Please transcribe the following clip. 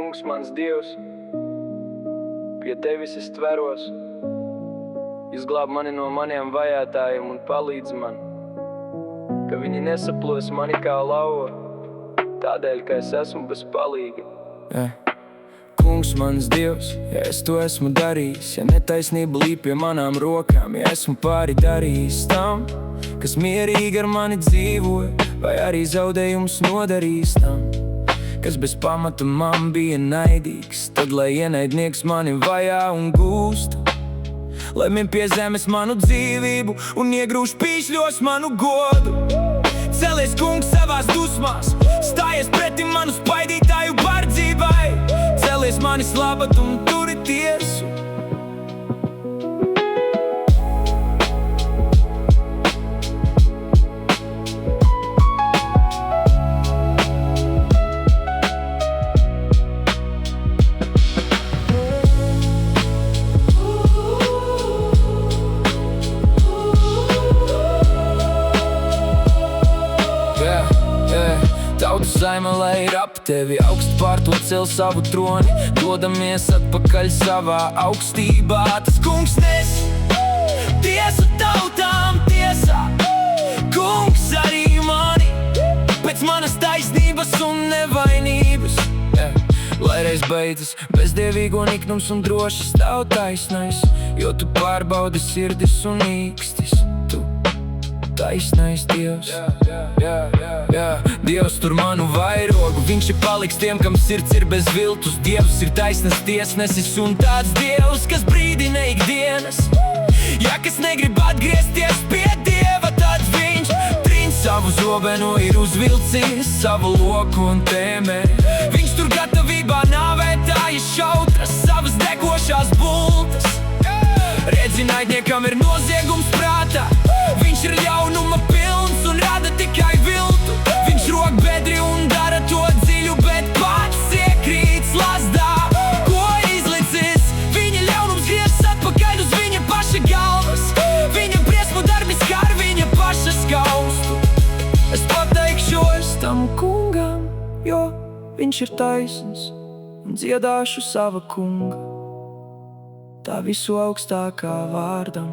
Kungs, mans Dievs, pie tevis es tveros. Izglāb mani no maniem vajātājiem un palīdz man, ka viņi nesaplos mani kā lauva, tādēļ, ka es esmu bez palīga. Kungs, mans Dievs, ja es to esmu darījis, ja netaisnība līp pie manām rokām, ja esmu pāri darījis tam, kas mierīgi ar mani dzīvoja, vai arī zaudējums nodarījis tam, kas bez pamata man bija naidīgs, tad lai ienaidnieks mani vajā un gūst, lai min pie zemes manu dzīvību un iegrūž pīšļos manu godu. Celies, Kungs, savās dusmās, stājies pretim manu spaidītāju bardzībai, celies mani slabat un turi tiesu. Tautu saime, lai ir ap tevi, augst pār to cel savu troni, dodamies atpakaļ savā augstībā. Tas Kungs nes tiesu tautām tiesā, Kungs arī mani pēc manas taisnības un nevainības. Lai reiz beidzas bezdievīgo niknums un droši stāv taisnais, jo tu pārbaudi sirdis un īkstis. Taisnais Dievs, Dievs tur manu vairogu, viņš ir paliks tiem, kam sirds ir bez viltus. Dievs ir taisnas tiesnesis un tāds Dievs, kas brīdina ikdienas. Ja kas negrib atgriezties pie Dieva, tad viņš trīn savu zobenu ir uzvilcis, savu loku un tēmē. Viņš tur gatavībā nāvētāji šautras, savas degošās bultas. Redzi, naidniekam ir noziegums prātā, viņš ir ļaunuma pilns un rada tikai viltu. Viņš rok bedri un dara to dziļu, bet pats iekrīt slazdā. Ko izlicis? Viņa ļaunums griezs atpakaļ uz viņa paša galvas. Viņa briesmu darbi skar viņa paša skaustu. Es pateikšos tam Kungam, jo viņš ir taisns, un dziedāšu sava Kunga, tā visu augstākā vārdam.